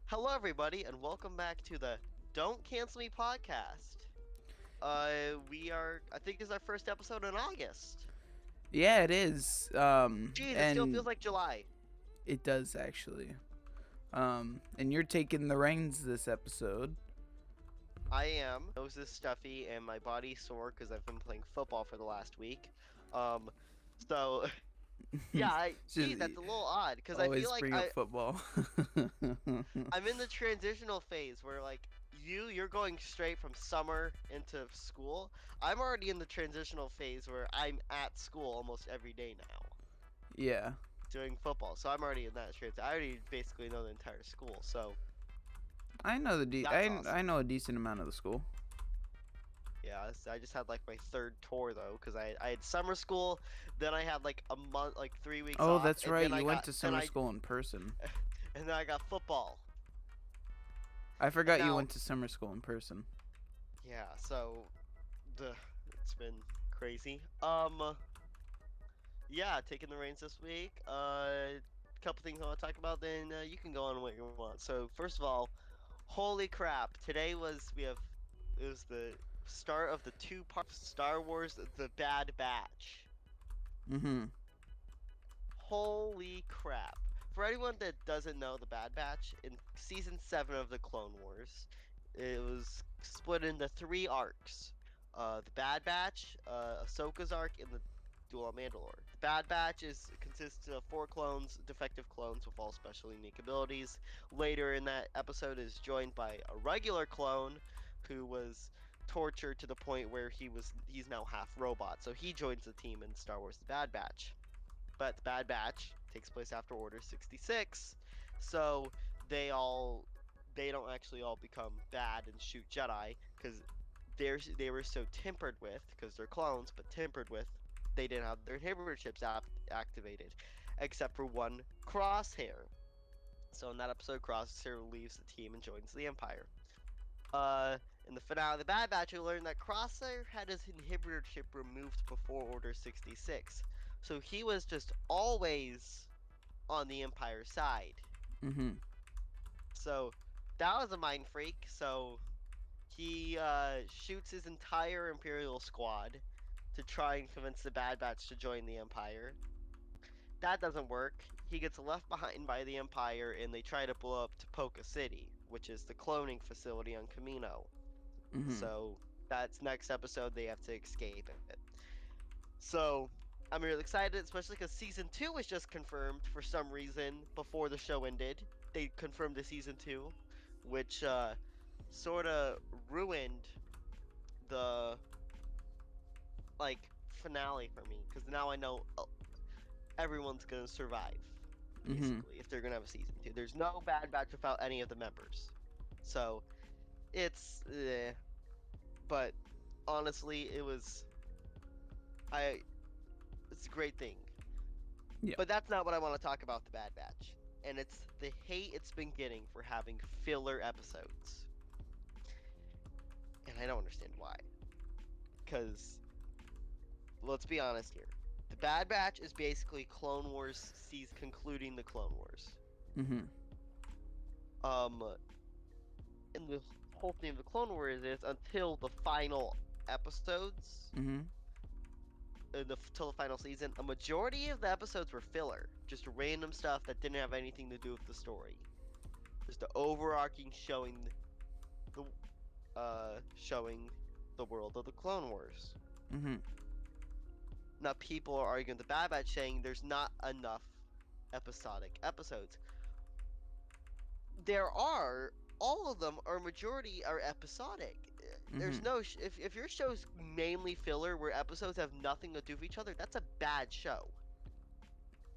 Hello, everybody, and welcome back to the Don't Cancel Me podcast. I think, this is our first episode in August. Yeah, it is. Jeez, it still feels And like July. it does actually. And you're taking the reins this episode. I am. My nose is stuffy and my body's sore because I've been playing football for the last week. Um, so yeah, geez, Just that's a little odd because I feel always like bring up football. I'm in the transitional phase where like you're going straight from summer into school. I'm already in the transitional phase where I'm at school almost every day now Yeah, doing football. So I'm already in that transition. I already basically know the entire school. So I know that's awesome. I know a decent amount of the school. Yeah, I just had like my third tour though because I had summer school, then I had like a month, like 3 weeks Oh, off, that's and right. then You I went got to then summer I school in person. and then I got football. I And forgot you now went to summer school in person. yeah, so the it's been crazy. Yeah, taking the reins this week. Couple things I want to talk about. Then you can go on what you want. So first of all, holy crap! Today it was the start of the two-part Star Wars: The Bad Batch. Mm-hmm. Holy crap! For anyone that doesn't know the Bad Batch, in season 7 of the Clone Wars, it was split into three arcs. The Bad Batch, Ahsoka's arc, and the Duel of Mandalore. The Bad Batch consists of 4 clones, defective clones with all special unique abilities. Later in that episode is joined by a regular clone who was tortured to the point where he's now half robot. So he joins the team in Star Wars: The Bad Batch. But the Bad Batch takes place after Order 66, so they all they don't actually all become bad and shoot Jedi because they were so tempered with because they're clones, but tempered with they didn't have their inhibitor chips activated, except for one Crosshair. So in that episode, Crosshair leaves the team and joins the Empire. In the finale of the Bad Batch, we learned that Crosshair had his inhibitor chip removed before Order 66. So he was just always on the Empire side. Mm-hmm. So that was a mind freak. So he shoots his entire Imperial squad to try and convince the Bad Batch to join the Empire. That doesn't work. He gets left behind by the Empire and they try to blow up Topoka City, which is the cloning facility on Camino. Mm-hmm. So that's next episode. They have to escape it. So I'm really excited, especially because season 2 was just confirmed for some reason before the show ended. They confirmed the season 2, which sort of ruined the finale for me because now I know everyone's gonna survive Mm-hmm. basically if they're gonna have a season 2. There's no Bad Batch without any of the members, so it's but honestly, I it's a great thing. Yeah. But that's not what I want to talk about the Bad Batch. And it's the hate it's been getting for having filler episodes. And I don't understand why. Because, let's be honest here. The Bad Batch is basically Clone Wars sees concluding the Clone Wars. Mm-hmm. Um, and the whole thing of the Clone Wars is until the final episodes, Mm-hmm. till the final season, a majority of the episodes were filler. Just random stuff that didn't have anything to do with the story. Just the overarching the showing the world of the Clone Wars. Mm-hmm. Now people are arguing the Bad Batch saying there's not enough episodic episodes. There are all of them or majority are episodic. There's Mm-hmm. no if your show's mainly filler where episodes have nothing to do with each other, that's a bad show.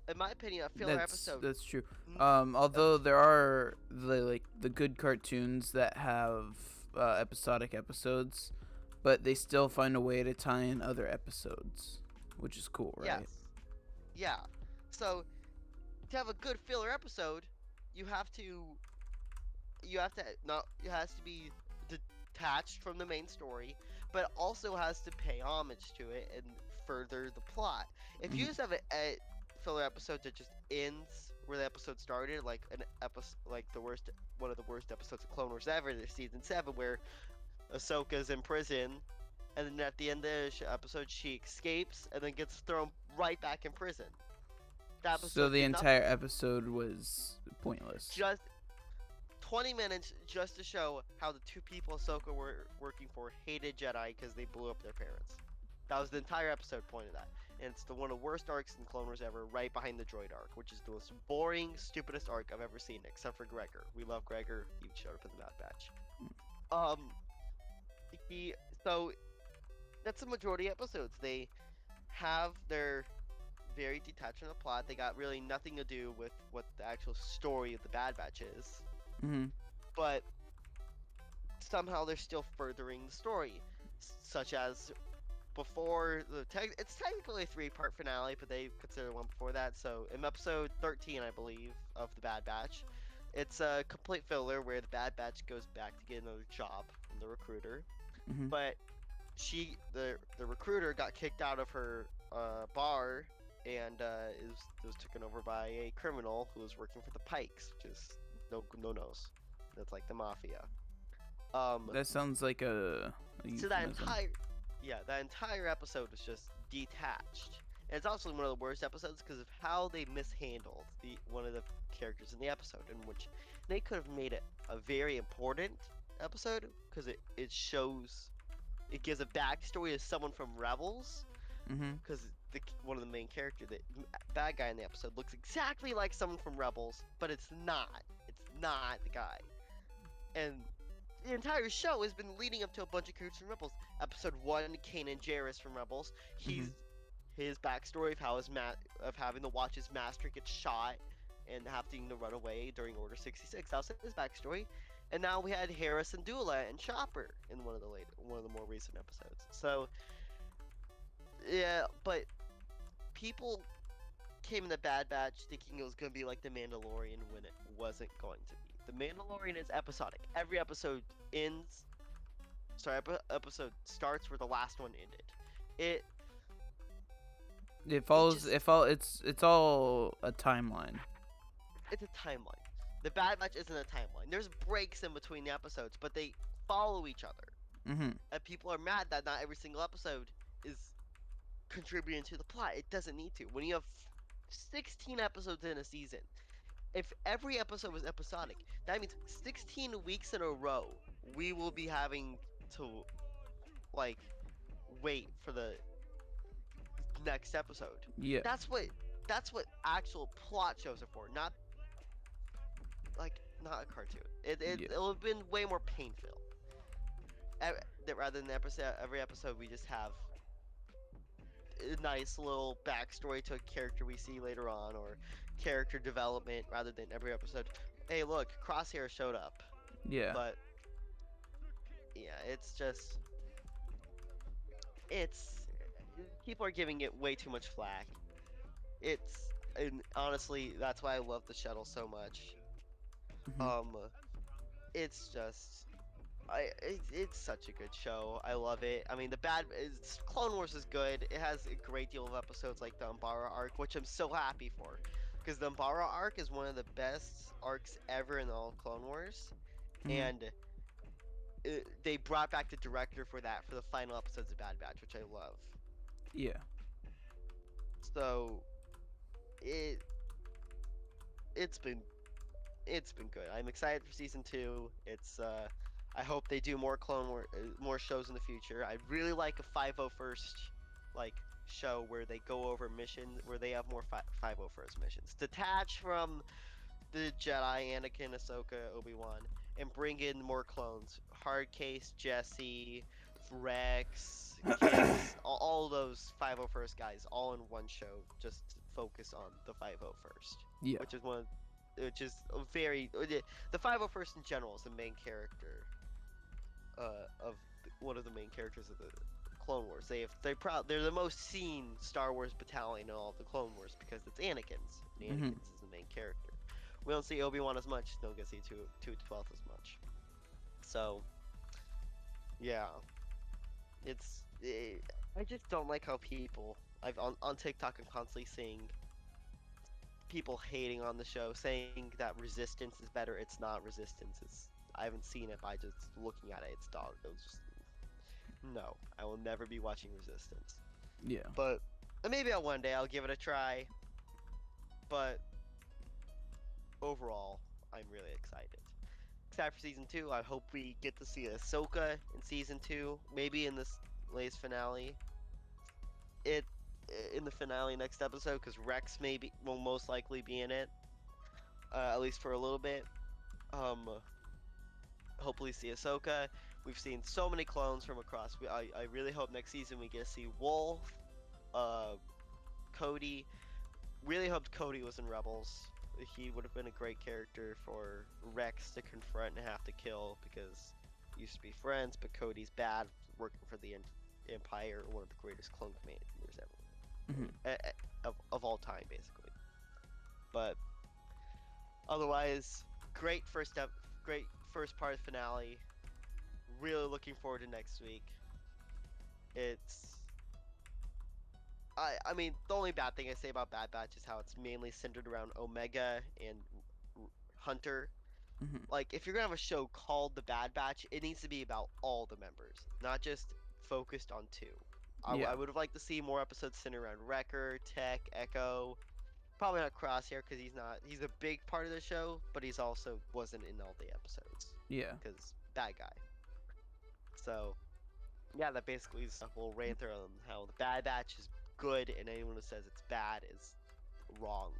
In my opinion, a filler episode. That's true. n- Although there are the good cartoons that have episodic episodes, but they still find a way to tie in other episodes, which is cool, right? yes, yeah. So to have a good filler episode, you have to not it has to be detached from the main story, but also has to pay homage to it and further the plot. If you Mm-hmm. just have a filler episode that just ends where the episode started, like an episode, like one of the worst episodes of Clone Wars ever, the season 7, where Ahsoka's in prison, and then at the end of the episode, she escapes and then gets thrown right back in prison. That So episode the did nothing. entire episode was pointless. Just 20 minutes just to show how the two people Ahsoka were working for hated Jedi because they blew up their parents. That was the entire episode point of that. And it's one of the worst arcs in Clone Wars ever, right behind the droid arc, which is the most boring, stupidest arc I've ever seen, except for Gregor. We love Gregor. He showed up in the Bad Batch. Um, so that's the majority of episodes. They have their very detached from the plot. They got really nothing to do with what the actual story of the Bad Batch is. Mm-hmm. But somehow they're still furthering the story, such as before it's technically a 3-part finale, but they consider one before that. So in episode 13, I believe, of the Bad Batch, it's a complete filler where the Bad Batch goes back to get another job from the recruiter, Mm-hmm. but the recruiter got kicked out of her bar and was taken over by a criminal who was working for the Pikes, which is no-nos. That's like the mafia. That sounds like a So that euphemism. that entire episode was just detached. And it's also one of the worst episodes because of how they mishandled one of the characters in the episode, in which they could have made it a very important episode because it gives a backstory to someone from Rebels, Mm-hmm. because one of the main characters, the bad guy in the episode, looks exactly like someone from Rebels, but it's not. It's not the guy. And the entire show has been leading up to a bunch of characters from Rebels. Episode 1, Kanan Jarrus from Rebels. His backstory of of having to watch his master get shot and having to run away during Order 66. That was his backstory. And now we had Harris and Dula and Chopper in one of the more recent episodes. So yeah, but people came in the Bad Batch thinking it was going to be like The Mandalorian when it wasn't going to be. The Mandalorian is episodic. Every episode episode starts where the last one ended. It It follows. just It's all a timeline. it's a timeline. The Bad Batch isn't a timeline. There's breaks in between the episodes, but they follow each other. Mm-hmm. And people are mad that not every single episode is contributing to the plot. It doesn't need to. When you have 16 episodes in a season, if every episode was episodic, that means 16 weeks in a row we will be having to like wait for the next episode. Yeah. That's what actual plot shows are for, not not a cartoon. Yeah. It'll have been way more painful. Rather than every episode we just have a nice little backstory to a character we see later on, or character development, rather than every episode, hey look, Crosshair showed up. Yeah. But yeah, it's people are giving it way too much flack. And honestly, that's why I love the shuttle so much. Mhm. It's just it's such a good show. I love it. I mean, Clone Wars is good. It has a great deal of episodes like the Umbara arc, which I'm so happy for, because the Umbara arc is one of the best arcs ever in all Clone Wars, Mhm. and they brought back the director for that for the final episodes of Bad Batch, which I love. Yeah. So it's been good. I'm excited for season 2. I hope they do more more shows in the future. I'd really like a 501st like show where they go over missions, where they have more 501st missions. Detach from the Jedi, Anakin, Ahsoka, Obi-Wan, and bring in more clones. Hardcase, Jesse, Rex, Kiss, all those 501st guys, all in one show, just to focus on the 501st. Yeah. Which is a very the 501st in general is the main character of one of the main characters of the Clone Wars. They're the most seen Star Wars battalion in all of the Clone Wars because it's Anakin's. And Mhm. Anakin's is the main character. We don't see Obi-Wan as much. Don't get to see 212 as much. So yeah, I just don't like how people on TikTok I'm constantly seeing people hating on the show, saying that Resistance is better. It's not Resistance. I haven't seen it, by just looking at it, it's dog. It was just no. I will never be watching Resistance. Yeah. But maybe one day I'll give it a try. But overall, I'm really excited. Excited for season two. I hope we get to see Ahsoka in season two. Maybe in this latest finale. It in the finale next episode, because Rex will most likely be in it. At least for a little bit. Hopefully see Ahsoka. We've seen so many clones from across. I really hope next season we get to see Wolf, uh, Cody. Really hoped Cody was in Rebels. He would have been a great character for Rex to confront and have to kill, because used to be friends, but Cody's bad, working for the Empire, one of the greatest clone commanders ever, of all time, basically. But otherwise, great first part of the finale. Really looking forward to next week. It's I mean, the only bad thing I say about Bad Batch is how it's mainly centered around Omega and Hunter. Mm-hmm. Like, if you're gonna have a show called The Bad Batch, it needs to be about all the members, not just focused on two. Yeah. I would have liked to see more episodes centered around Wrecker, Tech, Echo. Probably not Crosshair, because he's a big part of the show, but he's also wasn't in all the episodes Yeah. because bad guy. So yeah, that basically is a whole rant on how the Bad Batch is good, and anyone who says it's bad is wrong.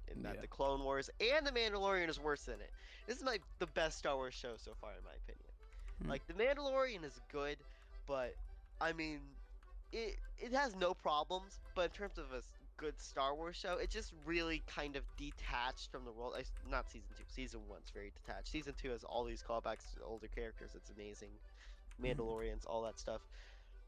And that Yeah. the Clone Wars and the Mandalorian is worse than it. This is the best Star Wars show so far, in my opinion. Hmm. Like, the Mandalorian is good, but I mean, it has no problems. But in terms of a good Star Wars show, it just really kind of detached from the world. Not season two. Season one's very detached. Season two has all these callbacks to older characters. It's amazing. Mandalorians, all that stuff.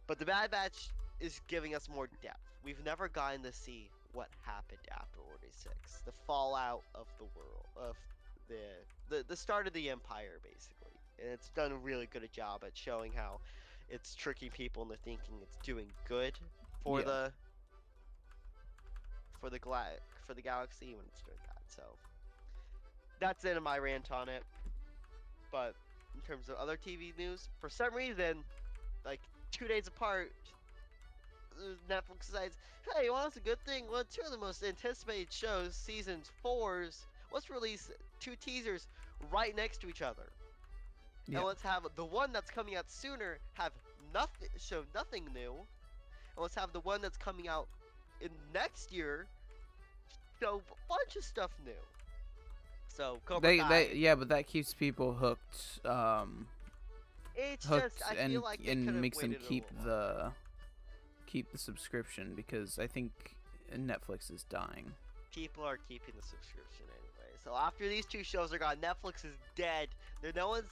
But the Bad Batch is giving us more depth. We've never gotten to see what happened after Order 6, the fallout of the world, of the start of the Empire, basically. And it's done a really good job at showing how it's tricking people into thinking it's doing good for Yeah. the galaxy when it's doing bad. So that's the end of my rant on it. But in terms of other TV news, for some reason, like 2 days apart, Netflix decides, hey, you want a good thing? Well, two of the most anticipated shows, seasons fours, let's release two teasers right next to each other. Yeah. And let's have the one that's coming out sooner show nothing new. And let's have the one that's coming out in next year show a bunch of stuff new. So Cobra Kai. Yeah, but that keeps people hooked. It's Hooked just I and feel like they could have makes them waited a little longer. keep the subscription, because I think Netflix is dying. People are keeping the subscription anyway. So after these two shows are gone, Netflix is dead. Majority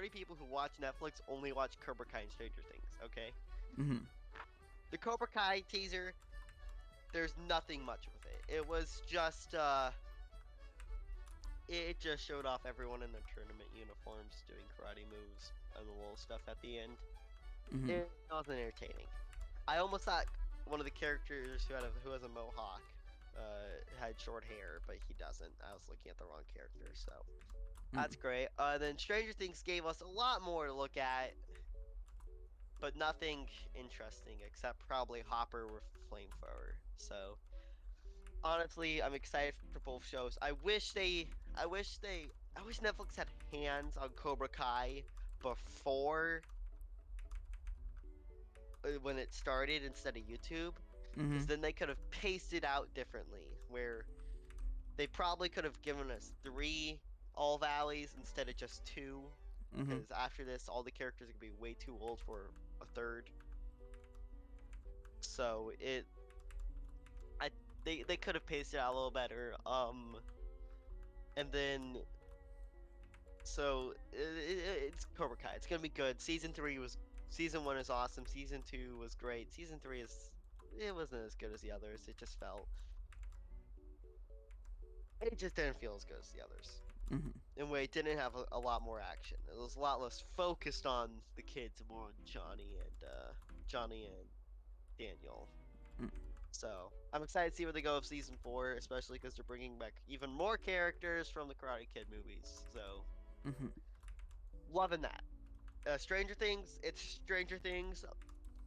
of people who watch Netflix only watch Cobra Kai and Stranger Things. Okay, Mm-hmm. the Cobra Kai teaser, there's nothing much with it. It was just it just showed off everyone in their tournament uniforms doing karate moves and the little stuff at the end. Mm-hmm. It wasn't entertaining. I almost thought one of the characters who has a mohawk had short hair, but he doesn't. I was looking at the wrong character, so that's great. Then Stranger Things gave us a lot more to look at, but nothing interesting except probably Hopper with Flamethrower. So honestly, I'm excited for both shows. I wish Netflix had hands on Cobra Kai before when it started instead of YouTube, Mm-hmm. because then they could have paced it out differently. Where they probably could have given us 3 All Valleys instead of just 2. Mm-hmm. Because after this, all the characters are gonna be way too old for a third. So they could have paced it out a little better. And then it's Cobra Kai. It's gonna be good. Season 1 is awesome. Season 2 was great. Season 3 it wasn't as good as the others. It just didn't feel as good as the others. Mm-hmm. In a way, it didn't have a lot more action. It was a lot less focused on the kids, more on Johnny and Daniel. Mm. So I'm excited to see where they go with season 4, especially because they're bringing back even more characters from the Karate Kid movies. So Hmm. loving that. Stranger Things, it's Stranger Things.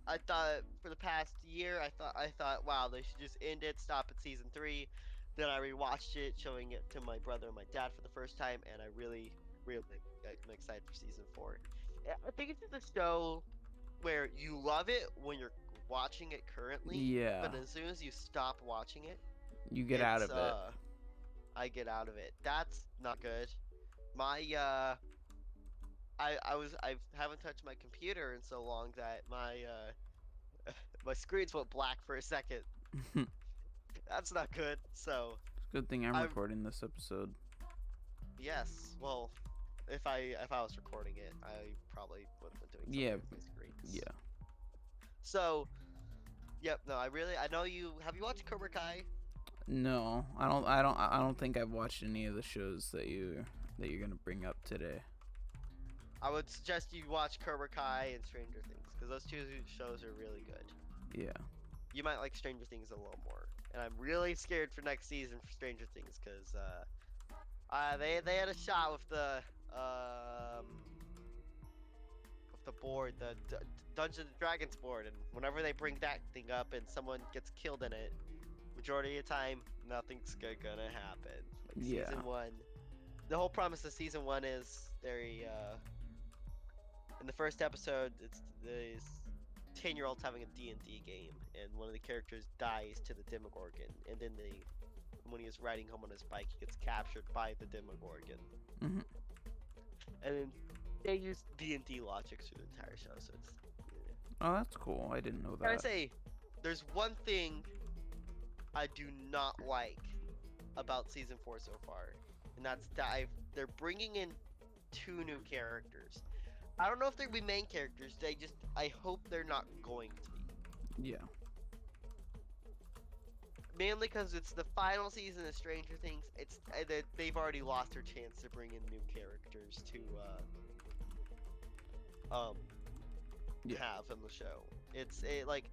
I thought for the past year, I thought, wow, they should just end it, stop at season 3. Then I rewatched it, showing it to my brother and my dad for the first time, and I really, really, I'm excited for season 4. I think it's just a show where you love it when you're watching it currently, Yeah, but as soon as you stop watching it, you get out it's of it. I get out of it. That's not good. My I haven't touched my computer in so long that my screens went black for a second. That's not good. So Good thing I'm I recording this episode. yes, well, if I was recording it, I probably would have been doing Yeah, something with my screens. yeah. So yep, no, I know you have you watched Cobra Kai? No, I don't think I've watched any of the shows that you're gonna bring up today. I would suggest you watch Cobra Kai and Stranger Things because those two shows are really good. Yeah. You might like Stranger Things a little more, and I'm really scared for next season for Stranger Things because they had a shot um with the board, the Dungeons and Dragons board, and whenever they bring that thing up and someone gets killed in it, majority of the time nothing's gonna happen. Like Yeah. season 1, the whole premise of season 1 is in the first episode, it's this 10-year-old's having a D&D game, and one of the characters dies to the Demogorgon, and then when he was riding home on his bike, he gets captured by the Demogorgon, Hmm. and then they use D&D logic through the entire show. So it's Oh, that's cool. I didn't know I that. say, there's one thing I do not like about season 4 so far, and that's that they're bringing in 2 new characters. I don't know if they're gonna be main characters. I hope they're not going to be. Yeah. Mainly because it's the final season of Stranger Things. They've already lost their chance to bring in new characters to Yeah. have in the show. Like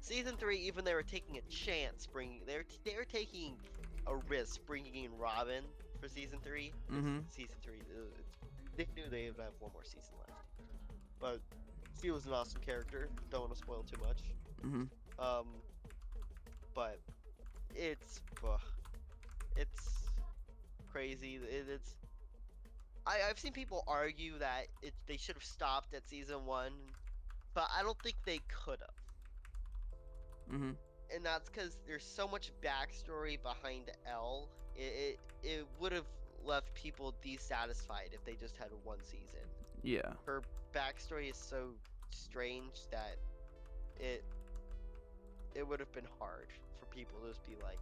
season 3. Even they were taking a chance bringing they were taking a risk bringing in Robin for season 3. Mhm. Season 3. They knew they would have one more season left. But she was an awesome character. Don't want to spoil too much. Mhm. But it's crazy. I've seen people argue that they should have stopped at season 1, but I don't think they could have. Mhm. And that's because there's so much backstory behind Elle. It would have left people dissatisfied if they just had one season. Yeah. Her backstory is so strange that it would have been hard for people to just be like,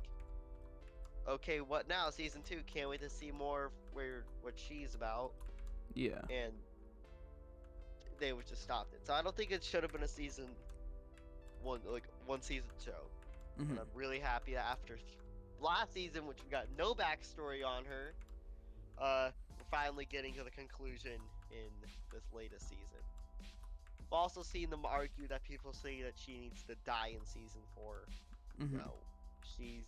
okay, what now? Season 2, can't wait to see more of what she's about. Yeah. And they would just stopped it. So I don't think it should have been a season one season show. Mhm. And I'm really happy that after last season, which we got no backstory on her, we're finally getting to the conclusion in this latest season. I've also seen them argue that people say that she needs to die in season 4. Mhm. No, she's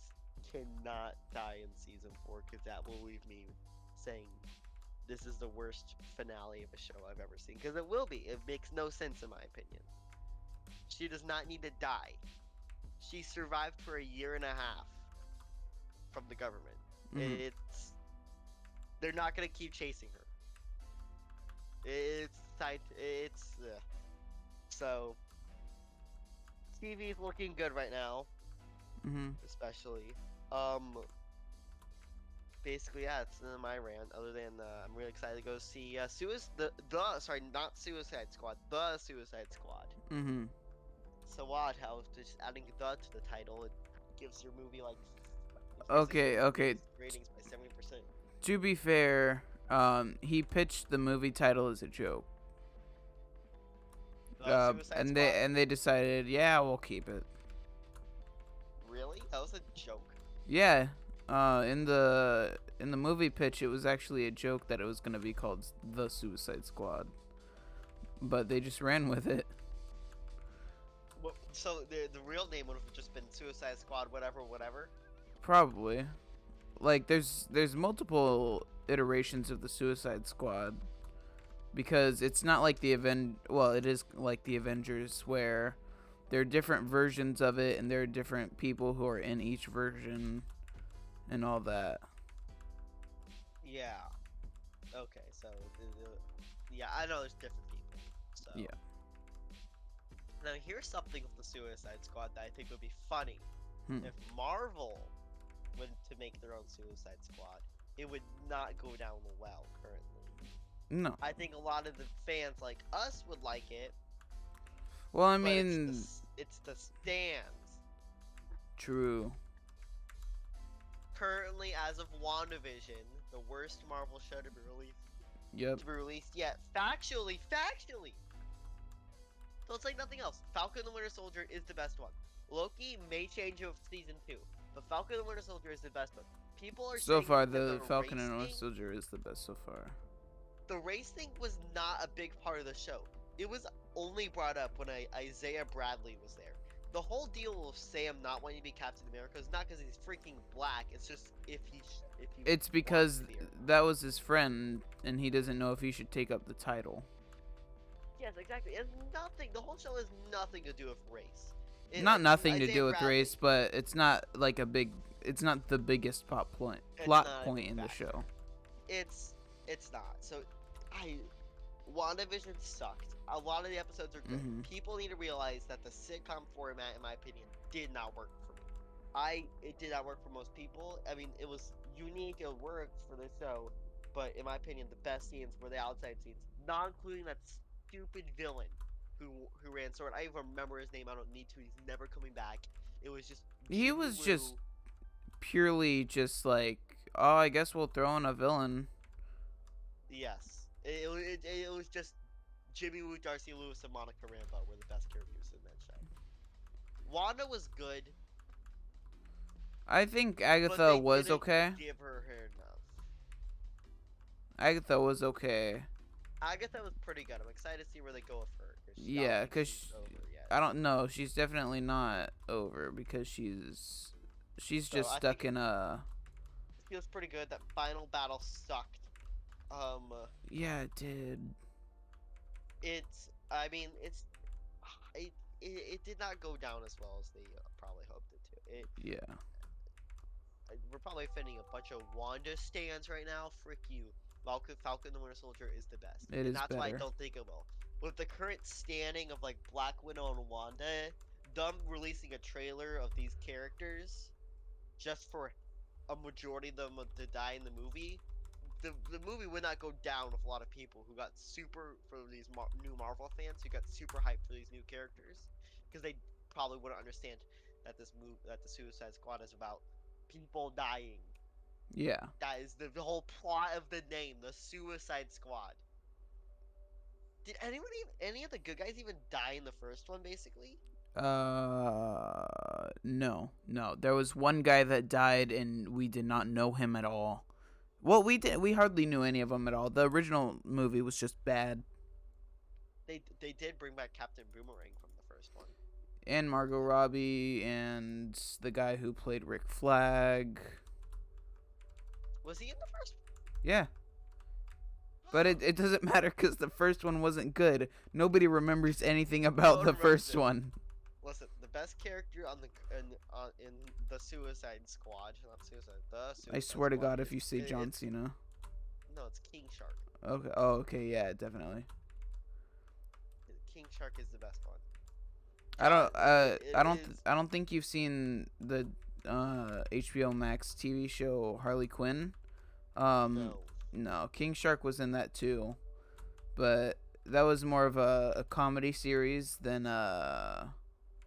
cannot die in season 4 because that will leave me saying this is the worst finale of a show I've ever seen. Because it will be. It makes no sense in my opinion. She does not need to die. She survived for a year and a half from the government. Mhm. They're not gonna keep chasing her. So TV's looking good right now, Mhm. especially. Basically, yeah, it's my rant. Other than I'm really excited to go see not Suicide Squad, the Suicide Squad. Mhm. So odd how just adding the to the title, it gives your movie like Okay. Okay. ratings by 70%. To be fair, he pitched the movie title as a joke. Suicide And Squad? they decided, yeah, we'll keep it. Really? That was a joke. Yeah. In the movie pitch, it was actually a joke that it was gonna be called the Suicide Squad, but they just ran with it. What, So the real name would have just been Suicide Squad, whatever, whatever. Probably. Like there's multiple iterations of the Suicide Squad because it's not like well, it is like the Avengers where there are different versions of it and there are different people who are in each version and all that. Yeah. Okay, so yeah, I know there's different people. So Yeah. now here's something with the Suicide Squad that I think would be funny. If Marvel went to make their own Suicide Squad, it would not go down well currently. No. I think a lot of the fans like us would like it. Well, I but mean, it's the stands. true. Currently, as of WandaVision, the worst Marvel show to be released. Yep. To be released yet. Factually. So it's like nothing else. Falcon and the Winter Soldier is the best one. Loki may change of season 2, but Falcon and the Winter Soldier is the best one. People are So saying far, that the Falcon race and Winter thing- Soldier is the best so far. The race thing was not a big part of the show. It was only brought up when Isaiah Bradley was there. The whole deal of Sam not wanting to be Captain America is not because he's freaking black. It's just if he It's because that was his friend, and he doesn't know if he should take up the title. Yes, exactly. It's nothing. The whole show has nothing to do with race. Not nothing to Isaiah do with Bradley- race, but it's not like it's not the biggest plot point It's not a point big in the factor. show. It's not. So WandaVision sucked. A lot of the episodes are good. Mhm. People need to realize that the sitcom format, in my opinion, did not work for me. It did not work for most people. I mean, it was unique. It worked for the show, but in my opinion, the best scenes were the outside scenes, not including that stupid villain who ran sword. I even remember his name. I don't need to. He's never coming back. It was just. He was Jimmy just Woo. purely just like, oh, I guess we'll throw in a villain. Yes. It was just Jimmy Woo, Darcy Lewis, and Monica Rambeau were the best characters in that show. Wanda was good. I think but Agatha they was didn't okay. Give her enough. Agatha was okay. Agatha was pretty good. I'm excited to see where they go with her. Yeah, because over yet. I don't know. She's definitely not over because she's So just I stuck think in a. It feels pretty good. That final battle sucked. Yeah, it did. I mean, it did not go down as well as they probably hoped it to. Yeah. We're probably offending a bunch of Wanda stands right now. Frick you. Falcon the Winter Soldier is the best. It and is that's why I better. don't think it will. With the current standing of like Black Widow and Wanda, them releasing a trailer of these characters just for a majority of them to die in the movie, the movie would not go down with a lot of people who got super, for these new Marvel fans who got super hyped for these new characters, because they probably wouldn't understand that that the Suicide Squad is about people dying. Yeah. That is the whole plot of the name, the Suicide Squad. Did any of the good guys even die in the first one, basically? No. There was one guy that died, and we did not know him at all. Well, we did. We hardly knew any of them at all. The original movie was just bad. They did bring back Captain Boomerang from the first one. And Margot Robbie and the guy who played Rick Flag. Was he in the first one? Yeah. But it doesn't matter because the first one wasn't good. Nobody remembers anything about the first one. Listen, the best character in the Suicide Squad, not Suicide, the Suicide I swear to Squad God, if is- you say John it's- Cena. No, it's King Shark. Okay. Oh, okay. Yeah, definitely. King Shark is the best one. I don't. it I don't think you've seen the HBO Max TV show Harley Quinn. No. No, King Shark was in that too, but that was more of a comedy series than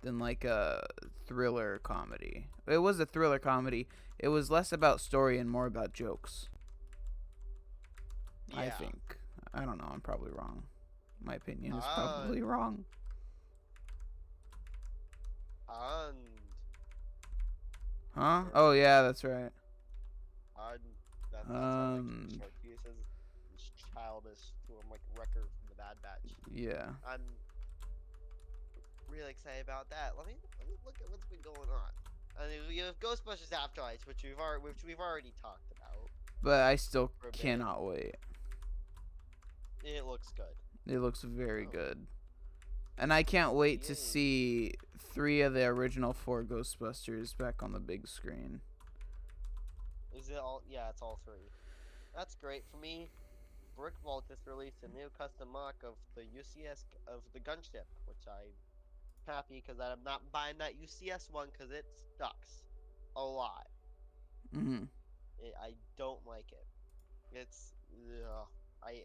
like a thriller comedy. It was a thriller comedy. It was less about story and more about jokes. Yeah. I think. I don't know. I'm probably wrong. My opinion is Uh, probably wrong. And Huh? Oh yeah, that's right. that's Um, King Shark uses. It's childish to him, like Wrecker from the Bad Batch. Yeah. And really excited about that. Let me look at what's been going on. I mean, we have Ghostbusters Afterlife, which we've already talked about But I still for a bit. cannot wait. It looks good. It looks very Oh, good. And I can't wait to yay! see 3 of the original 4 Ghostbusters back on the big screen. Is it all? Yeah, it's all three. That's great for me. Brickball just released a new custom mock of the UCS of the gunship, which I'm happy because I'm not buying that UCS one because it sucks a lot. Mhm. I don't like it. It's ugh, I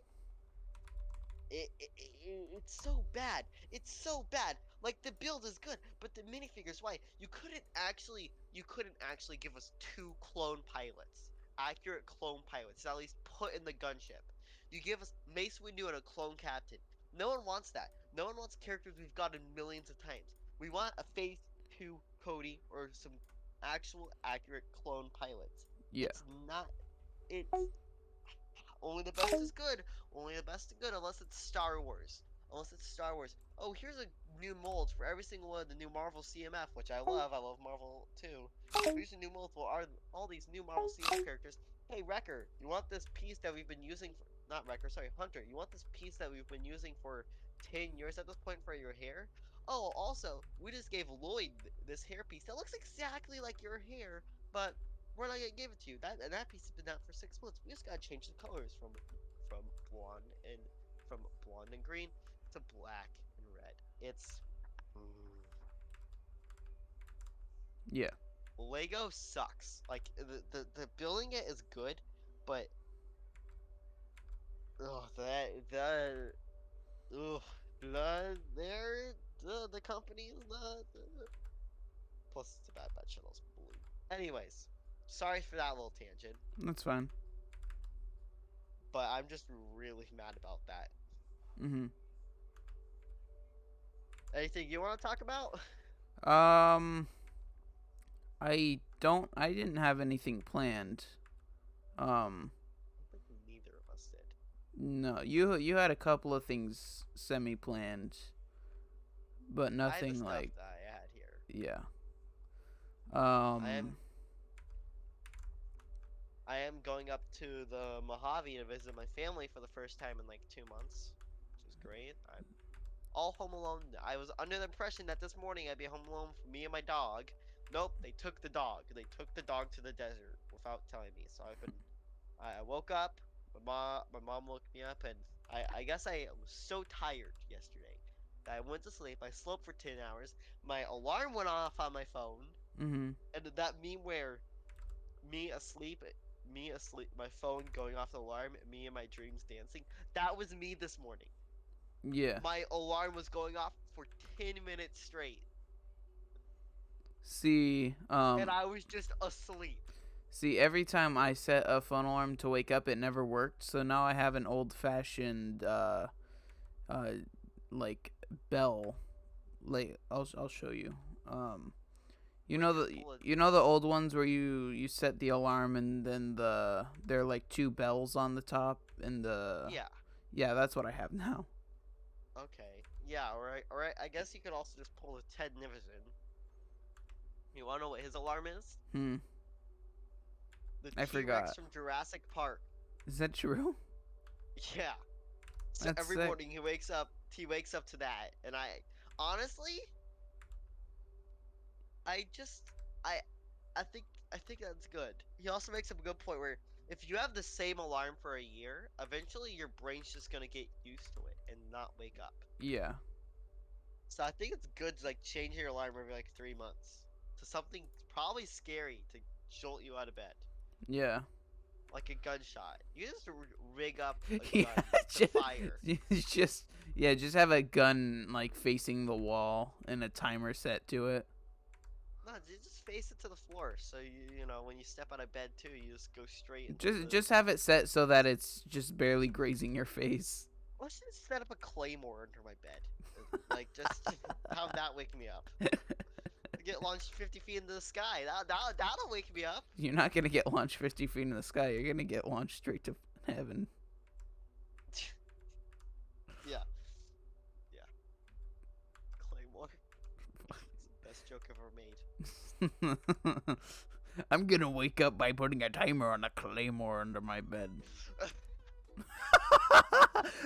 it's so bad. It's so bad. Like the build is good, but the minifigures, why? You couldn't actually give us two clone pilots. Accurate clone pilots, at least put in the gunship. You give us Mace Windu and a clone captain. No one wants that. No one wants characters we've gotten millions of times. We want a phase 2 Cody or some actual accurate clone pilots. Yeah. It's not it's only the best is good. Only the best is good unless it's Star Wars. Unless it's Star Wars. Oh, here's a new mold for every single one of the new Marvel CMF, which I love. I love Marvel too. Here's a new mold for all these new Marvel CMF characters. Hey, Wrecker, you want this piece that we've been using for... Not Wrecker, sorry, Hunter. You want this piece that we've been using for 10 years at this point for your hair? Oh, also, we just gave Lloyd this hairpiece that looks exactly like your hair, but we're not gonna give it to you. That piece has been out for 6 months. We just gotta change the colors from blonde and from blonde and green to black and red. It's Yeah. Lego sucks. Like the building it is good, but ugh, ugh, the company is not. Plus, it's a bad channel's blue. Anyways, sorry for that little tangent, That's fine. but I'm just really mad about that. Mhm. Anything you want to talk about? Um I didn't have anything planned. Um I think neither of us did. no, you had a couple of things semi-planned, but I had the nothing stuff like that I had here. yeah. I am Um I am going up to the Mojave to visit my family for the first time in like 2 months, which is great. I'm all home alone. I was under the impression that this morning I'd be home alone for me and my dog. Nope, they took the dog. They took the dog to the desert without telling me. So I've been. I woke up. My mom woke me up, and I guess I was so tired yesterday that I went to sleep. I slept for 10 hours. My alarm went off on my phone, mhm. and that meme where me asleep, my phone going off the alarm, me in my dreams dancing. That was me this morning. Yeah. My alarm was going off for 10 minutes straight, See, and I was just asleep. every time I set a phone alarm to wake up it never worked. So now I have an old-fashioned uh like bell. Like I'll show you. You Wait, know just the pull it. old ones where you set the alarm and then there are like two bells on the top and the Yeah. yeah, that's what I have now. Okay. Yeah. All right. All right. I guess you could also just pull a Ted Nivison. You wanna know what his alarm is? Hmm. The I T-Rex forgot. from Jurassic Park. Is that true? Yeah. So That's every sick. morning he wakes up to that, and honestly, I just, I, I think, I think that's good. He also makes up a good point where if you have the same alarm for a year, eventually your brain's just gonna get used to it and not wake up. Yeah. So I think it's good to like change your alarm every like 3 months to something probably scary to jolt you out of bed, Yeah. like a gunshot. You just rig up a Yeah. gun to just, fire. just yeah, just have a gun like facing the wall and a timer set to it. No, you just face it to the floor. So you know when you step out of bed too, you just go straight into Just the. just have it set so that it's just barely grazing your face. Let's just set up a claymore under my bed. Like just have that wake me up. Get launched 50 feet into the sky. That'll wake me up. You're not gonna get launched 50 feet in the sky. You're gonna get launched straight to heaven. Yeah, yeah. Claymore. I'm gonna wake up by putting a timer on a claymore under my bed.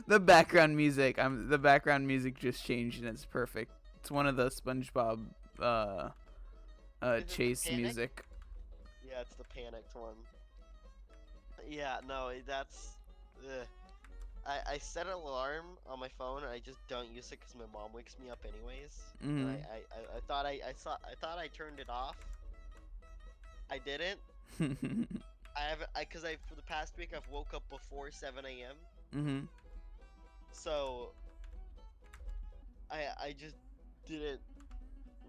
The background music. The background music just changed and it's perfect. It's one of the SpongeBob Is it the chase Panic? music. Yeah, it's the panicked one. Yeah, no, that's. Ugh. I set an alarm on my phone and I just don't use it because my mom wakes me up anyways. And Mm. I thought I thought I turned it off. I didn't. I haven't because I for the past week I've woke up before 7 a.m. Mhm. So I just didn't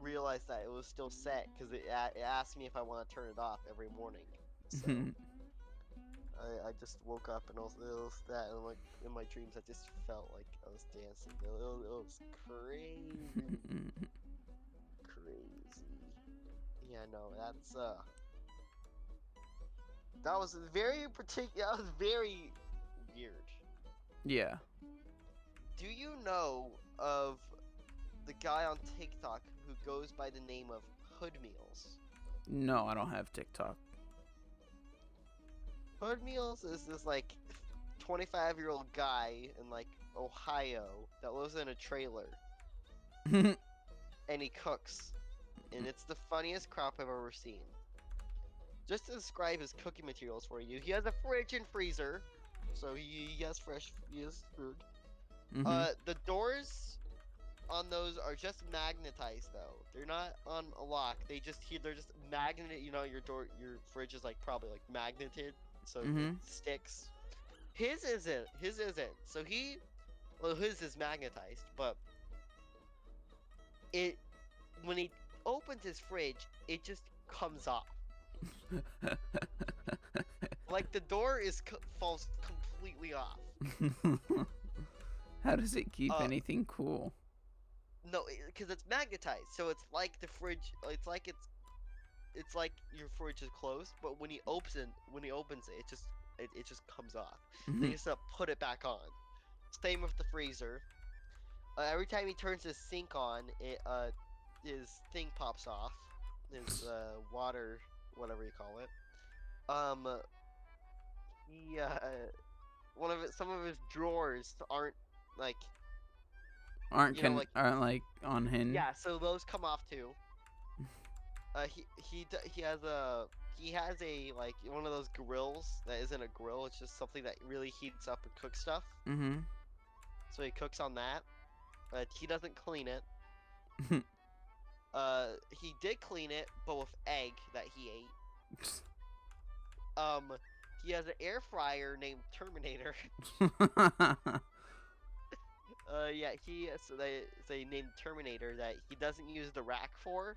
realize that it was still set because it asked me if I want to turn it off every morning. So I just woke up and it was that and like in my dreams I just felt like I was dancing. It was crazy, crazy. Yeah, no, that was very particular. That was very weird. Yeah. Do you know of the guy on TikTok who goes by the name of Hood Meals? No, I don't have TikTok. Hood Meals is this like 25-year-old guy in like Ohio that lives in a trailer and he cooks. And it's the funniest crap I've ever seen. Just to describe his cooking materials for you, he has a fridge and freezer, so he has food. The doors on those are just magnetized though. They're not on a lock. They're just magnet. You know, your fridge is like probably like magneted, so it sticks. His isn't. So his is magnetized, but it when he opens his fridge, it just comes off. Like the door falls completely off. How does it keep anything cool? No, because it's magnetized, so it's like the fridge. It's like your fridge is closed, but when he opens it, it just comes off. Then you just put it back on. Same with the freezer. Every time he turns his sink on, his thing pops off. His water, whatever you call it. He some of his drawers aren't like aren't like on hinge. yeah, so those come off too. He has a like one of those grills that isn't a grill. It's just something that really heats up and cooks stuff. So he cooks on that. He doesn't clean it. He did clean it, but with egg that he ate. He has an air fryer named Terminator. Yeah, they named Terminator that he doesn't use the rack for.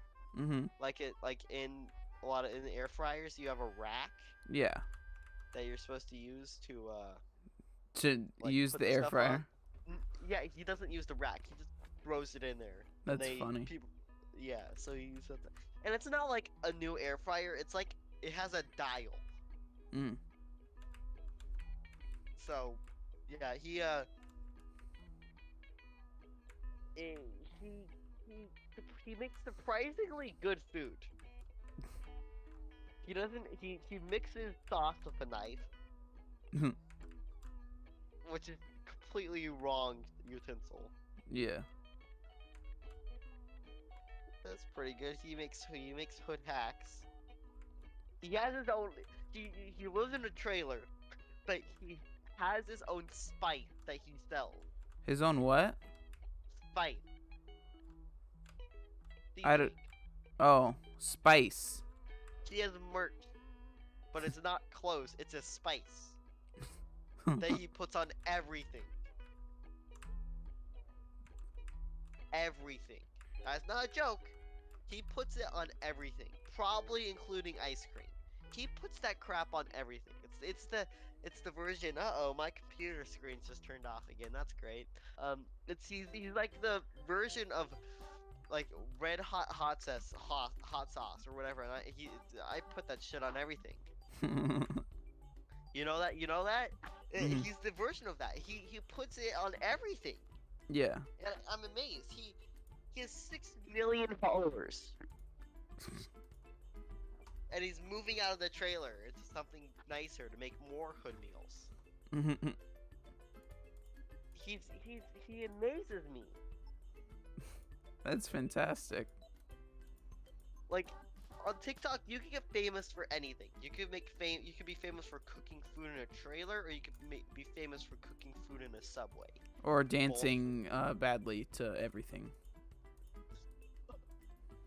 Like in a lot of in the air fryers, you have a rack. Yeah. That you're supposed to use to like, use the air fryer. Yeah, he doesn't use the rack. He just throws it in there. That's funny. Yeah, so he uses that. And it's not like a new air fryer. It's like it has a dial. So, yeah, he makes surprisingly good food. He doesn't. He mixes sauce with a knife, which is completely wrong utensil. Yeah. That's pretty good. He makes hood hacks. He has his own. He lives in a trailer, but he has his own spice that he sells. His own what? Spice. I don't. Oh, spice. He has merch, but it's not clothes. It's a spice that he puts on everything. Everything. That's not a joke. He puts it on everything, probably including ice cream. He puts that crap on everything. It's the version. Uh-oh, my computer screen's just turned off again. That's great. He's like the version of like red hot sauce or whatever, and I put that shit on everything. You know that? He's the version of that. He puts it on everything. Yeah. And I'm amazed. He has 6 million followers. and he's moving out of the trailer into something nicer to make more hood meals. He amazes me. That's fantastic. Like, on TikTok, you can get famous for anything. You could You could be famous for cooking food in a trailer, or you could be famous for cooking food in a subway. Or dancing badly to everything.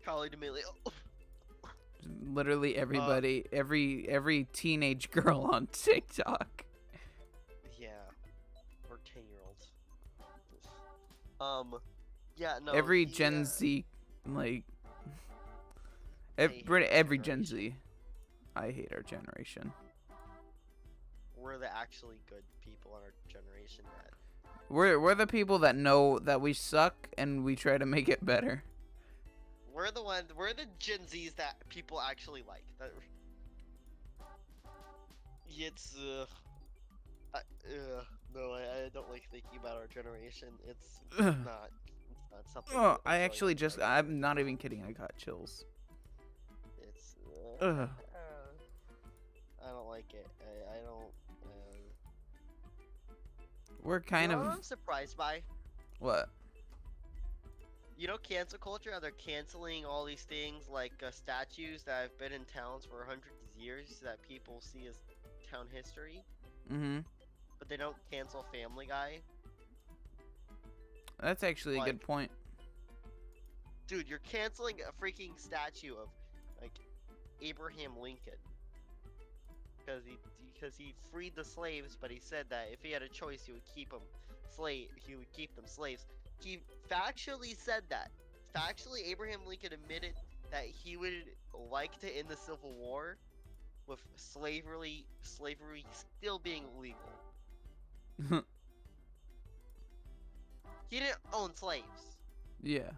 Charlie D'Amelio. Literally everybody, every teenage girl on TikTok. Yeah, or 10-year-olds. Yeah, no. Every Gen Z, like every Gen Z. I hate our generation. We're the actually good people in our generation that. We're the people that know that we suck and we try to make it better. We're the Gen Zs that people actually like. It's no, I don't like thinking about our generation. It's not something. I'm not even kidding. I got chills. It's I don't like it. I don't. We're kind of. I'm surprised by. What? You know, cancel culture, how they're canceling all these things like statues that have been in towns for hundreds of years that people see as town history. Mm-hmm. But they don't cancel Family Guy. That's actually a good point. Dude, you're canceling a freaking statue of like Abraham Lincoln because he freed the slaves, but he said that if he had a choice, he would keep them slaves. He factually said that. Factually, Abraham Lincoln admitted that he would like to end the Civil War with slavery still being legal. He didn't own slaves. Yeah.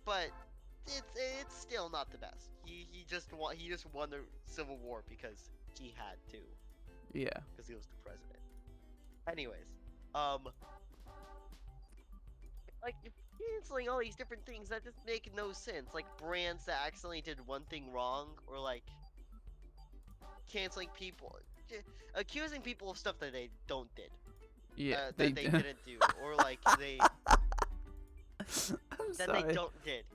But it's still not the best. He just won the Civil War because he had to. Yeah. Because he was the president. Anyways, like you're canceling all these different things that just make no sense. Like brands that accidentally did one thing wrong, or like canceling people, accusing people of stuff that they don't did. Yeah. That they didn't do, or like they. I'm that sorry. they don't did.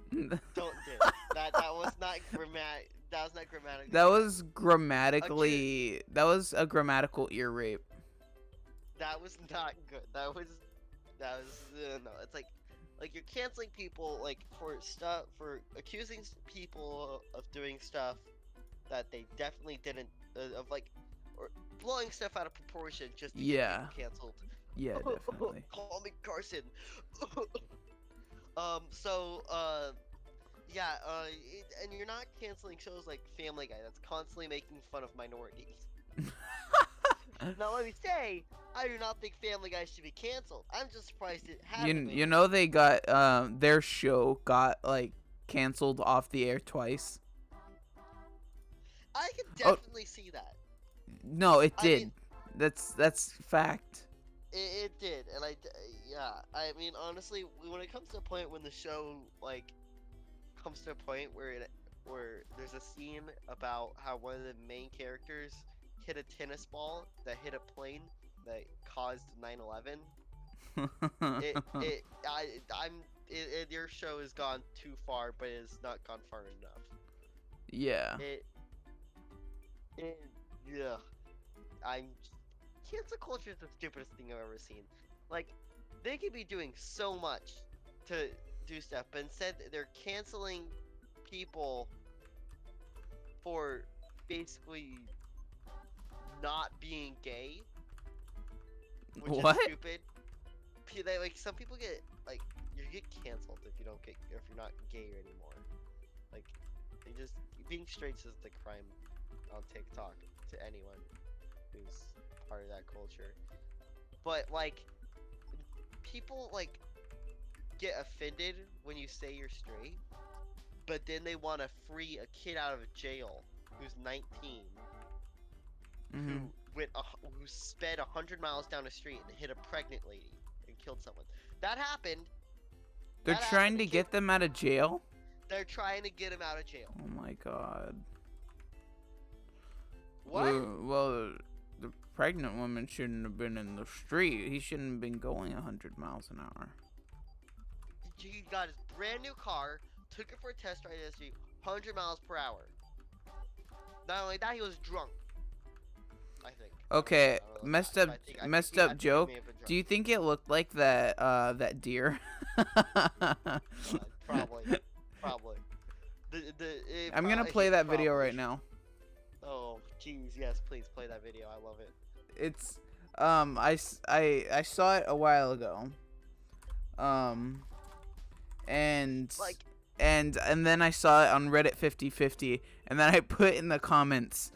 That was not grammatic. That was not grammatical. That was grammatically. That was a grammatical ear rape. That was not good. That was no. It's like you're canceling people like for accusing people of doing stuff that they definitely didn't of like or blowing stuff out of proportion just to get people canceled. Yeah, definitely. Call me Carson. And you're not canceling shows like Family Guy that's constantly making fun of minorities. Now let me say, I do not think Family Guy should be canceled. I'm just surprised it hasn't. You know they got their show got like canceled off the air twice. I can definitely see that. No, it did. That's fact. It did, and I mean honestly, when it comes to a point when the show like comes to a point where there's a scene about how one of the main characters hit a tennis ball that hit a plane that caused 9/11. Your show has gone too far, but it has not gone far enough. Yeah. Cancel culture is the stupidest thing I've ever seen. Like, they could be doing so much to do stuff, but instead they're canceling people for basically not being gay, which is stupid. Like some people get like you get canceled if you're not gay anymore. Like being straight is the crime on TikTok to anyone who's part of that culture. But like people like get offended when you say you're straight, but then they want to free a kid out of jail who's 19 who sped 100 miles down the street and hit a pregnant lady and killed someone. That happened. They're trying to get them out of jail? They're trying to get him out of jail. Oh my god. What? Well, the pregnant woman shouldn't have been in the street. He shouldn't have been going 100 miles an hour. He got his brand new car, took it for a test ride in the street, 100 miles per hour. Not only that, he was drunk. I think. Okay, I don't know. messed I up, think- I messed think he- I up think he joke. may have been drunk. Do you think it looked like that deer? Probably. I'm gonna play that video right now. Oh, jeez, yes, please play that video. I love it. It's I saw it a while ago. And Like, and then I saw it on Reddit 50/50, and then I put in the comments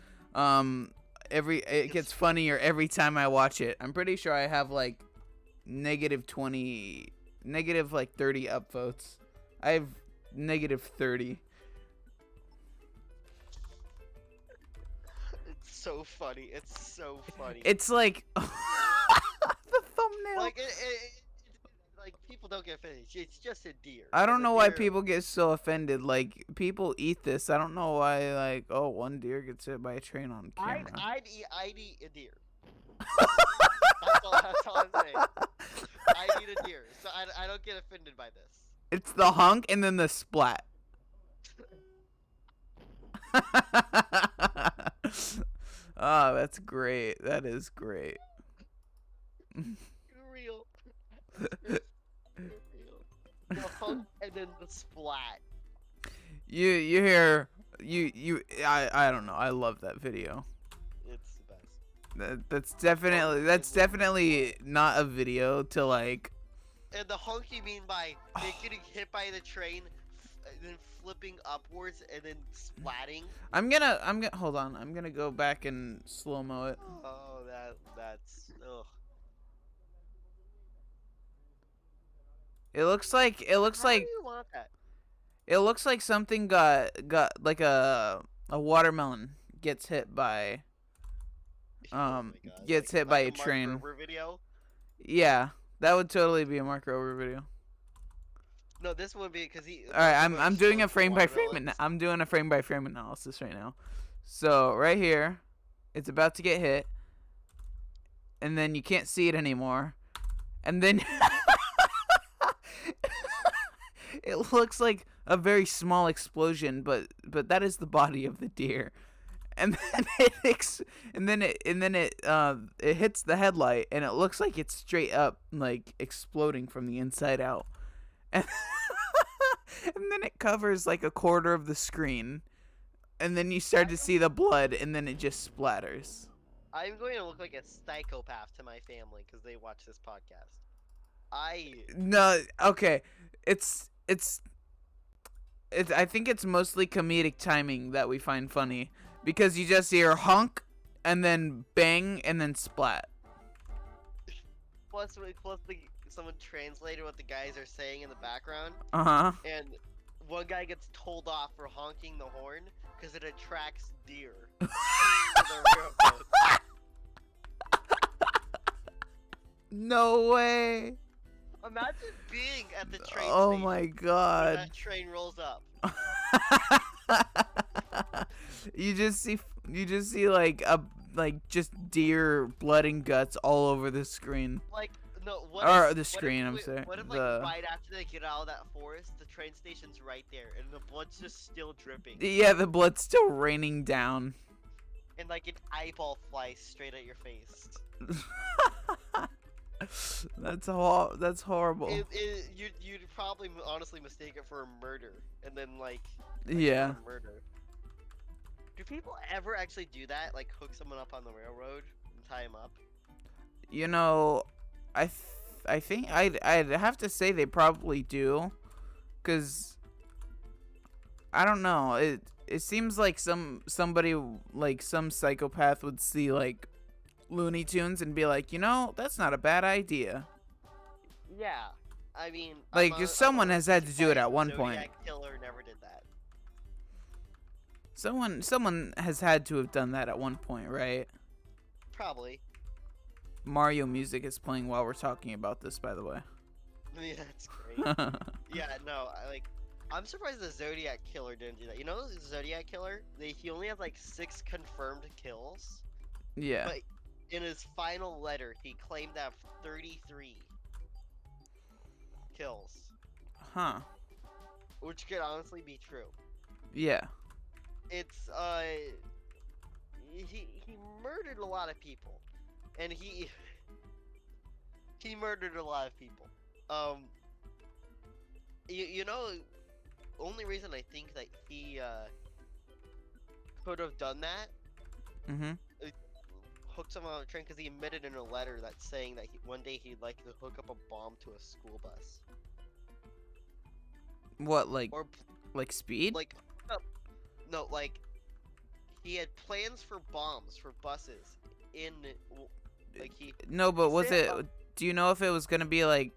it gets funnier every time I watch it. I'm pretty sure I have like -20, like 30 upvotes. I have -30. it's so funny. It's so funny. It's like the thumbnail. Like, like people don't get offended. It's just a deer. I don't And know the why deer- people get so offended. Like, people eat this. I don't know why, like, oh, one deer gets hit by a train on camera. I'd eat a deer. That's all I'm saying. I'd eat a deer, so I don't get offended by this. It's the hunk and then the splat. Oh, that's great. That is great. Real. Real. The hunk and then the splat. You hear I don't know. I love that video. It's the best. That's definitely not a video to like. And the hunk you mean by it getting hit by the train, and then flipping upwards and then splatting? I'm gonna hold on. I'm gonna go back and slow mo it. Oh, that's ugh. It looks like How do you want that? it looks like something got like a watermelon gets hit by Oh my God. gets hit by a Mark train. Rober video? Yeah, that would totally be a Mark Rober video. No, this would be because he. All right, I'm doing a showed the frame by frame. watermelons. I'm doing a frame by frame analysis right now. So right here, it's about to get hit, and then you can't see it anymore, and then it looks like a very small explosion, but that is the body of the deer, and then it hits the headlight, and it looks like it's straight up like exploding from the inside out, and and then it covers like a quarter of the screen, and then you start to see the blood, and then it just splatters. I'm going to look like a psychopath to my family because they watch this podcast. No, okay, it's I think it's mostly comedic timing that we find funny, because you just hear honk and then bang and then splat. Plus someone translated what the guys are saying in the background, Uh-huh. and one guy gets told off for honking the horn because it attracts deer. No way. Imagine being at the train Oh station my when god. that train rolls up. you just see like just deer blood and guts all over the screen. Like, no, what Or if- the what screen, if, I'm wait, sorry, What if, the- right after they get out of that forest, the train station's right there, and the blood's just still dripping, Yeah, the blood's still raining down. and like an eyeball flies straight at your face? That's horrible. You'd probably honestly mistake it for a murder, and then like Yeah. a murder. Do people ever actually do that? Like hook someone up on the railroad and tie him up? You know, I think I'd have to say they probably do, 'cause I don't know. It seems like somebody like some psychopath would see like Looney Tunes and be like, you know, that's not a bad idea. Yeah, I mean, Like, I'm someone has had to do it at one Zodiac point. Killer never did that. Someone has had to have done that at one point, right? Probably. Mario music is playing while we're talking about this, by the way. Yeah, that's great. Yeah, no, I'm surprised the Zodiac Killer didn't do that. You know the Zodiac Killer? He only has like 6 confirmed kills, Yeah. but in his final letter, he claimed to have 33 kills, Huh. which could honestly be true. Yeah. It's he murdered a lot of people, and he murdered a lot of people. Um, you know, only reason I think that he could have done that, Mm-hmm. hooked someone on a train, because he admitted in a letter that saying that one day he'd like to hook up a bomb to a school bus. What, like Or speed? like no, like he had plans for bombs for buses in like he No, but was said it? Do you know if it was gonna be like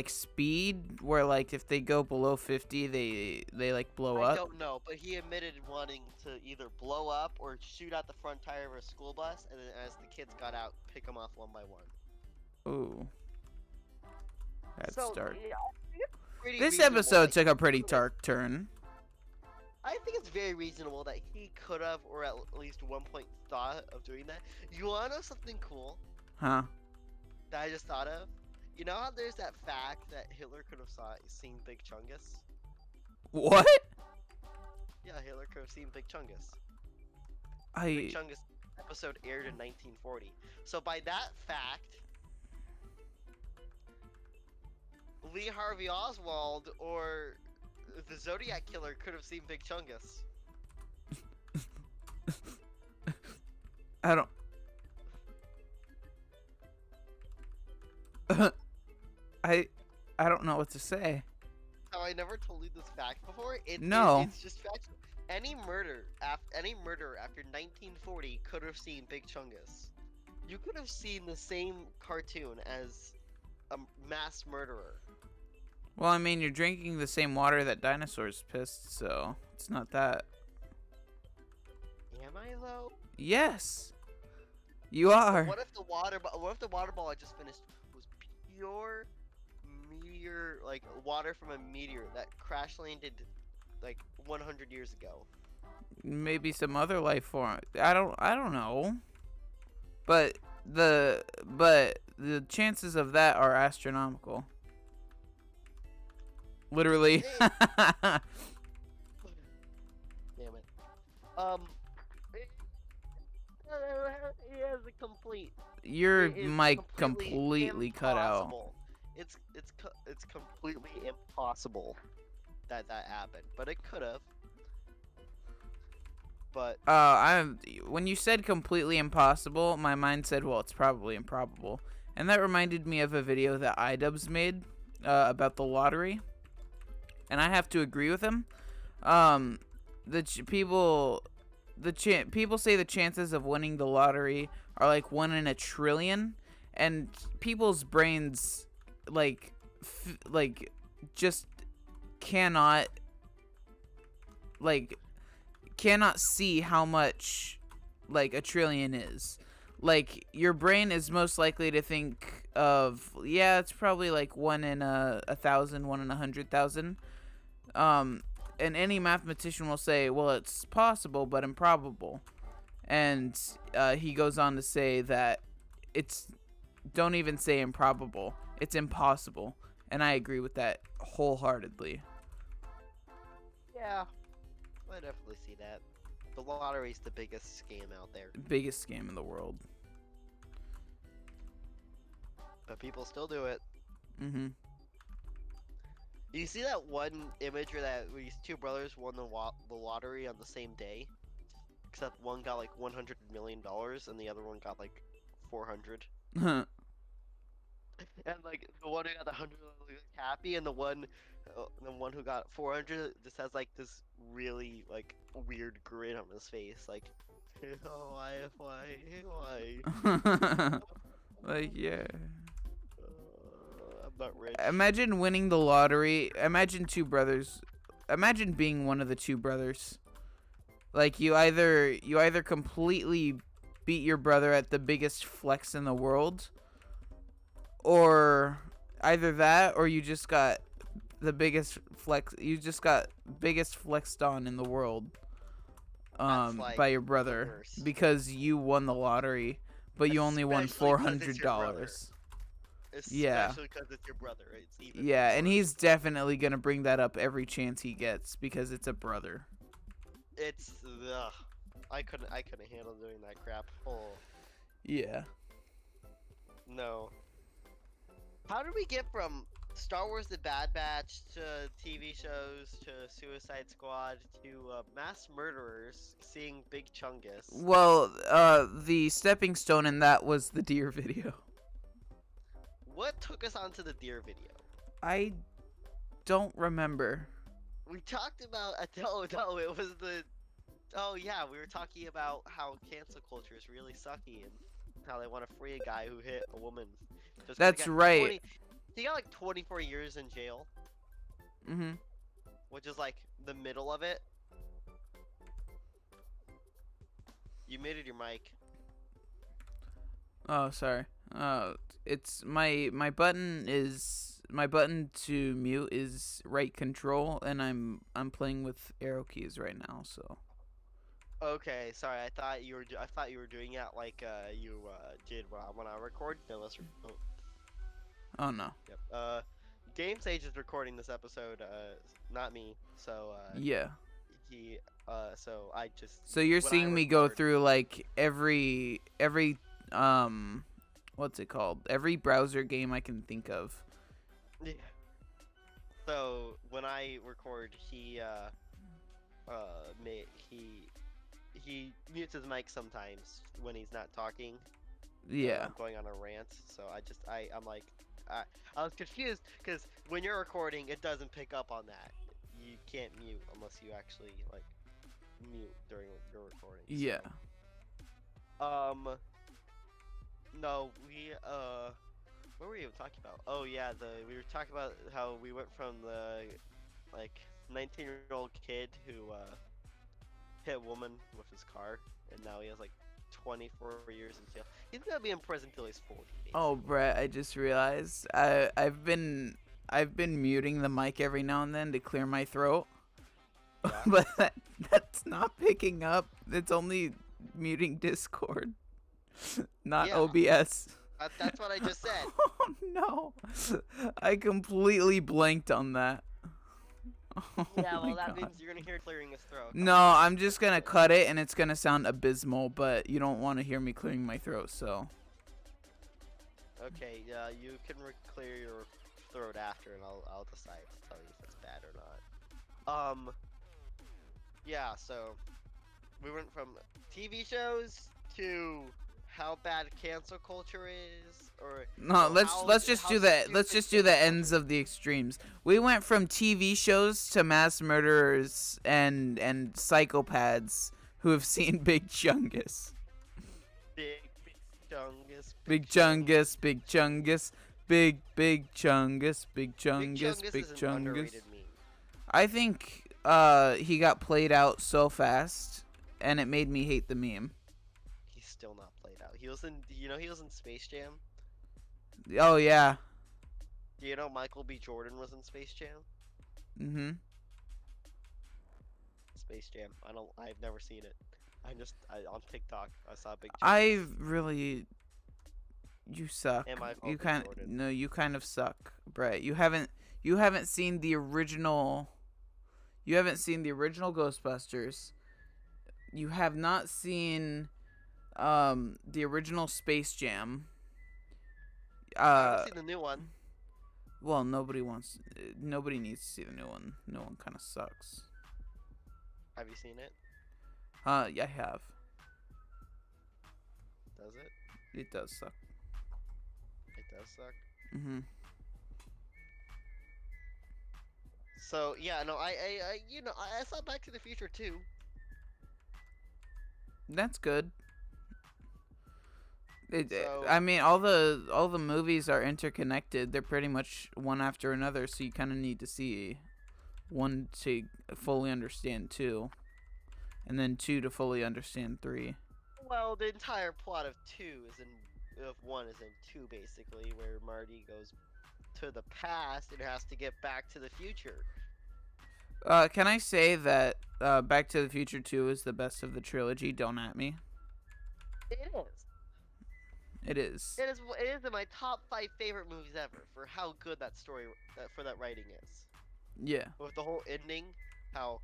speed, where like if they go below 50, they like blow I up? don't know, but he admitted wanting to either blow up or shoot out the front tire of a school bus, and then as the kids got out, pick them off one by one. Ooh, that's So dark. yeah, I think it's pretty This reasonable episode that took a pretty dark turn. I think it's very reasonable that he could have, or at least one point, thought of doing that. You wanna know something cool Huh? that I just thought of? You know how there's that fact that Hitler could have seen Big Chungus? What? Yeah, Hitler could have seen Big Chungus. I Big Chungus episode aired in 1940. So by that fact, Lee Harvey Oswald or the Zodiac Killer could have seen Big Chungus. I don't. I don't know what to say. How I never told you this fact before? No. It's just factual. Any murderer after 1940 could have seen Big Chungus. You could have seen the same cartoon as a mass murderer. Well, I mean, you're drinking the same water that dinosaurs pissed, so it's not that. Am I though? Yes, you are. What if the water ball I just finished was pure meteor, like water from a meteor that crash landed like 100 years ago? Maybe some other life form. I don't know. But the chances of that are astronomical. Literally. Damn it. It is a complete. Your It is mic completely cut out. impossible. It's completely impossible that happened, but it could have. But when you said completely impossible, my mind said, well, it's probably improbable. And that reminded me of a video that iDubbbz made about the lottery. And I have to agree with him. People say the chances of winning the lottery are like 1 in a trillion, and people's brains just cannot see how much like a trillion is. Like, your brain is most likely to think of, yeah, it's probably like 1 in 1,000, 1 in 100,000. And any mathematician will say, well, it's possible but improbable. And he goes on to say that don't even say improbable, it's impossible. And I agree with that wholeheartedly. yeah, I definitely see that. The lottery's the biggest scam out there, Biggest scam in the world. but people still do it. Mm-hmm. You see that one image where these two brothers won the lottery on the same day? Except one got like $100 million and the other one got like 400. And like the one who got the 100 was like, happy, and the one who got 400 just has like this really like weird grin on his face, like, oh, why? Like, yeah. I'm not rich. Imagine winning the lottery. Imagine two brothers. Imagine being one of the two brothers. Like, you either completely beat your brother at the biggest flex in the world, or either that, or you just got the biggest flex. You just got biggest flexed on in the world. That's like By your the brother worst. because you won the lottery, but you only won Especially four 'cause it's hundred your brother. dollars. Yeah. Especially because it's your brother. It's even Yeah, and worse. he's definitely gonna bring that up every chance he gets because it's a brother. It's ugh. I couldn't handle doing that crap. Oh Yeah. no. How did we get from Star Wars: The Bad Batch to TV shows to Suicide Squad to mass murderers seeing Big Chungus? Well, the stepping stone in that was the deer video. What took us onto the deer video? I don't remember. We talked about no, it was the oh yeah, we were talking about how cancel culture is really sucky and how they want to free a guy who hit a woman. Just 'cause That's he got right. he got like 24 years in jail, Mhm. which is like the middle of it. You muted your mic. Oh, sorry. It's my button to mute is right control, and I'm playing with arrow keys right now. So. Okay, sorry. I thought you were doing it like you did when I record. No, oh, Oh no. yep. Game Sage is recording this episode. Not me. So Yeah. he so I just So you're when I seeing me go record- through like every what's it called? Every browser game I can think of. Yeah. So when I record, he mutes his mic sometimes when he's not talking. Yeah. I'm going on a rant, so I'm like, I was confused because when you're recording, it doesn't pick up on that. You can't mute unless you actually like mute during your recording. Yeah. So, no, what were we even talking about? Oh yeah, we were talking about how we went from the like 19-year-old kid who hit a woman with his car, and now he has like 24 years in jail. He's gonna be in prison till he's 40. Oh, Brett, I just realized I've been muting the mic every now and then to clear my throat. Yeah. But that's not picking up. It's only muting Discord, not Yeah. OBS. That's what I just said. Oh no. I completely blanked on that. Oh Yeah, well my that God. means you're gonna hear clearing his throat. No, I'm just gonna cut it and it's gonna sound abysmal, but you don't want to hear me clearing my throat, so. Okay, you can clear your throat after, and I'll decide to tell you if it's bad or not. Yeah, so we went from TV shows to how bad cancel culture is, or No, let's just how do that. Let's stupid just do the cancel ends culture of the extremes. We went from TV shows to mass murderers and psychopaths who have seen Big Chungus. Big Chungus. Big Chungus, Big Chungus, Big Chungus, Big Chungus, Big is an Chungus. underrated meme. I think he got played out so fast, and it made me hate the meme. He's still not played out. He was in, he was in Space Jam. Oh yeah. Do you know Michael B. Jordan was in Space Jam? Mhm. Space Jam. I've never seen it. On TikTok, I saw Big Chungus. I really. You suck. And Michael You B. kind Jordan. no, you kind of suck, Brett. You haven't seen the original. You haven't seen the original Ghostbusters. You have not seen the original Space Jam. I haven't seen the new one. Well, nobody needs to see the new one. No one kind of sucks. Have you seen it? Yeah, I have. Does it? It does suck. It does suck. Mhm. So yeah, no, I saw Back to the Future too. That's good. So- I mean, all the movies are interconnected. They're pretty much one after another, so you kind of need to see one to fully understand two, and then two to fully understand three. Well, the entire plot of 2 is in if one is in two, basically, where Marty goes to the past and has to get back to the future. Can I say that Back to the Future 2 is the best of the trilogy? Don't at me. It is. It is. It is. It is in my top 5 favorite movies ever for how good that story, for that writing is. Yeah. With the whole ending, how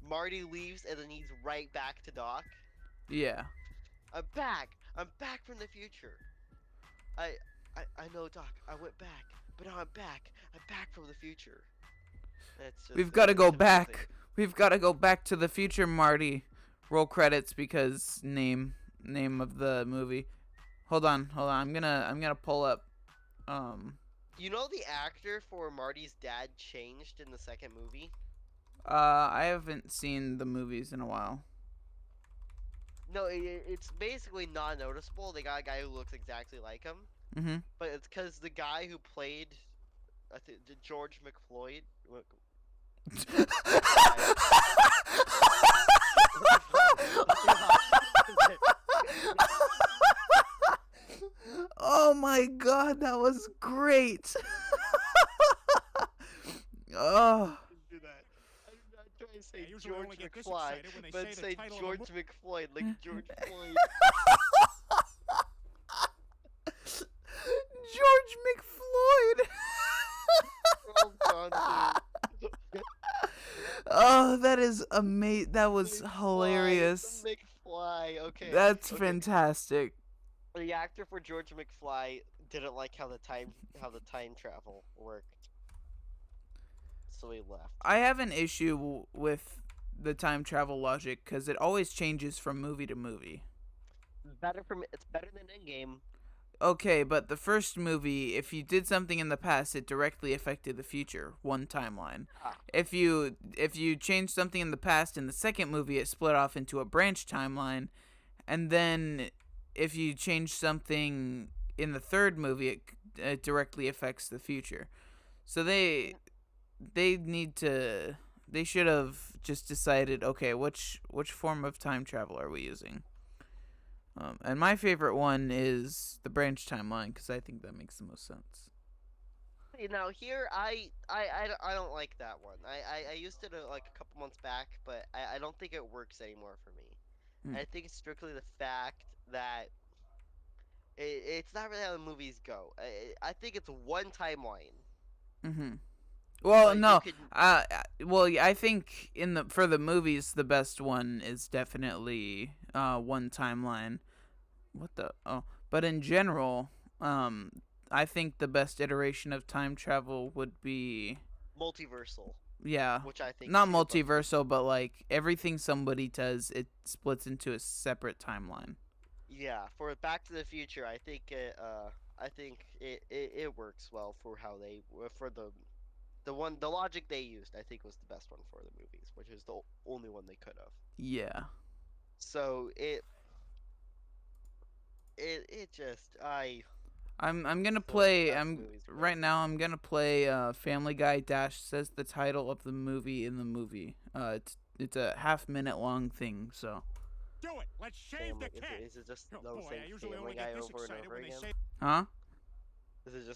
Marty leaves and then he's right back to Doc. Yeah. I'm back. I'm back from the future. I know, Doc. I went back, but now I'm back. I'm back from the future. We've got to go amazing. back. We've got to go back to the future, Marty. Roll credits because name of the movie. Hold on. I'm gonna pull up. You know the actor for Marty's dad changed in the second movie? I haven't seen the movies in a while. No, it's basically not noticeable. They got a guy who looks exactly like him. Mhm. But it's because the guy who played, I think, George McFloyd. Oh my god, that was great. Oh. Do that. I'm not trying to say George McFly, but say George McFloyd, like George Floyd. George McFloyd. Oh, that is amazing. That was hilarious. McFly, okay. That's fantastic. The actor for George McFly didn't like how the time travel worked, so he left. I have an issue with the time travel logic because it always changes from movie to movie. It's better than Endgame. Okay, but the first movie, if you did something in the past, it directly affected the future. One timeline. If you changed something in the past in the second movie, it split off into a branch timeline, and then if you change something in the third movie, it directly affects the future. So they should have just decided, okay, which form of time travel are we using? And my favorite one is the branch timeline because I think that makes the most sense. You know, here I don't like that one. I used it like a couple months back, but I don't think it works anymore for me. I think it's strictly the fact that it's not really how the movies go. I think it's one timeline. Mhm. Well, But no. you Well, I think for the movies, the best one is definitely one timeline. What the? Oh, but in general, I think the best iteration of time travel would be multiversal. Yeah. Which I think Not multiversal, but like everything somebody does, it splits into a separate timeline. Yeah, for Back to the Future, I think it works well for how they for the logic they used. I think was the best one for the movies, which is the only one they could have. Yeah. So it just I'm gonna play. Right now. I'm gonna play. Family Guy Dash says the title of the movie in the movie. It's a half-minute long thing. So. Do it. Let's shave the cat. Is it just them saying Family Guy over and over again? Huh? Is it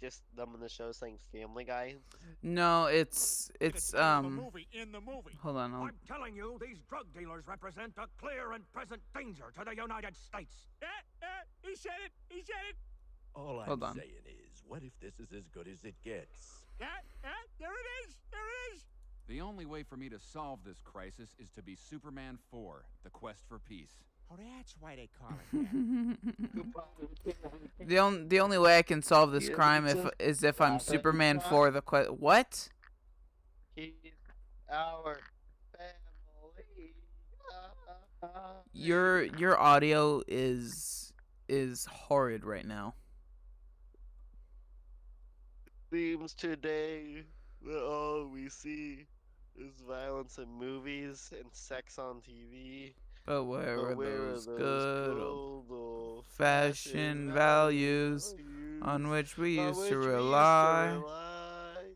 just them in the show saying Family Guy? No, it's movie in the movie. Hold on. I'm telling you, these drug dealers represent a clear and present danger to the United States. He said it. He said it. All I'm saying is, what if this is as good as it gets? There it is. There it is. The only way for me to solve this crisis is to be Superman 4, The Quest for Peace. Oh, that's why they call it that. The only way I can solve this crime is if I'm Superman for the quest. What? He's our family. Your audio is horrid right now. Seems today that all we see is violence in movies and sex on TV. But where are those good old-fashioned values on which we used to rely?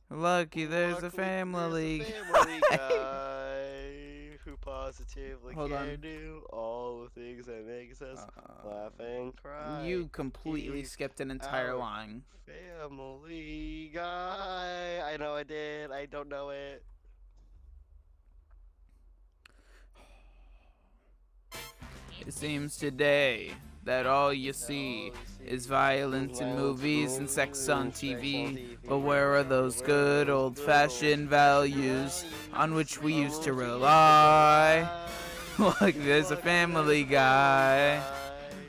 Lucky there's a family guy who positively Hold can on. do all the things that makes us laugh and cry. You completely He's skipped an entire our line. Family Guy. I know I did. I don't know it. It seems today that all you see is violence in movies and sex on TV. But where are those good old-fashioned values on which we used to rely? Like there's a Family Guy.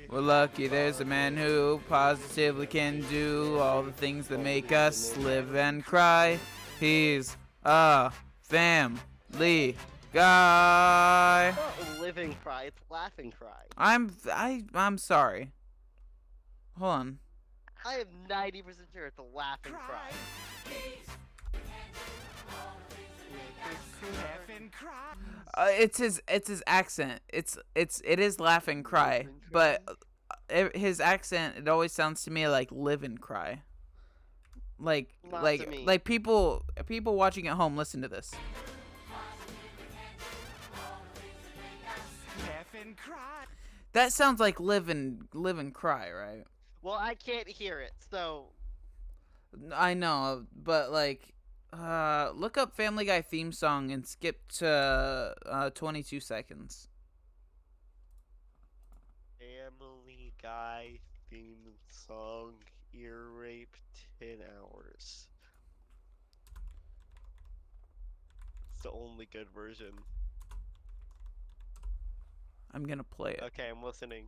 We're lucky there's a man who positively can do all the things that make us live and cry. He's a family guy. It's not living cry, it's laughing cry. I'm sorry. Hold on. I am 90% sure it's a laughing cry. It's his accent. It is laughing cry, but his accent, it always sounds to me like live and cry. Like Not to me. like people watching at home, listen to this. That sounds like live and cry, right? Well, I can't hear it, so I know, but like look up Family Guy theme song and skip to 22 seconds. Family Guy theme song, ear rape, 10 hours. It's the only good version. I'm gonna play it. Okay, I'm listening.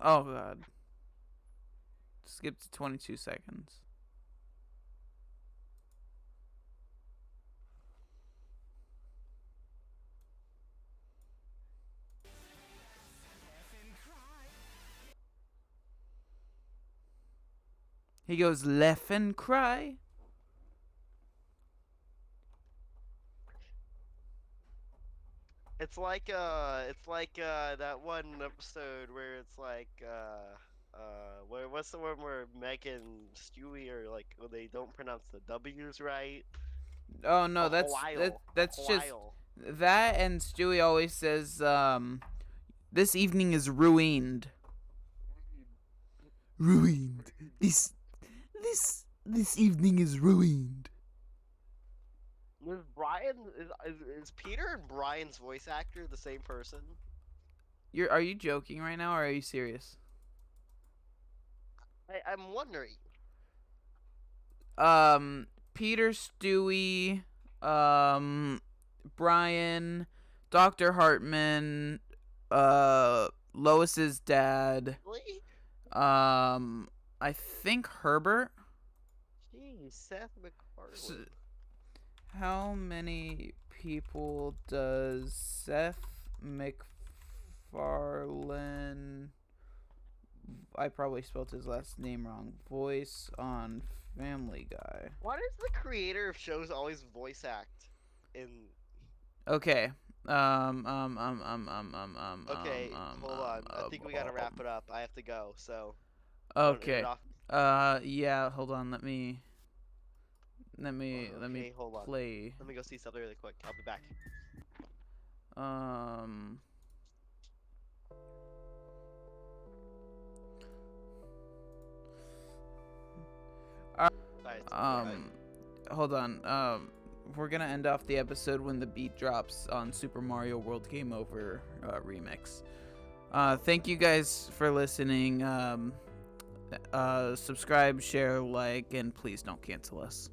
Oh god. Skip to 22 seconds. He goes left and cry. It's like that one episode where it's like what's the one where Meg and Stewie are like, well, they don't pronounce the W's right. Oh no, A that's while, that's a just while. that, and Stewie always says this evening is ruined. Ruined. This evening is ruined. Was Brian is Peter and Brian's voice actor the same person? Are you joking right now, or are you serious? I'm wondering. Peter, Stewie, Brian, Dr. Hartman, Lois's dad, Really? I think Herbert. Jeez, Seth MacFarlane. How many people does Seth MacFarlane, I probably spelled his last name wrong, voice on Family Guy? Why does the creator of shows always voice act in? Okay. Okay, hold on. I think we gotta wrap it up. I have to go. So. Okay. Yeah. Hold on. Let me Okay, hold on. play. Let me go see something really quick. I'll be back. Sorry, Hold on. We're gonna end off the episode when the beat drops on Super Mario World Game Over remix. Thank you guys for listening. Subscribe, share, like, and please don't cancel us.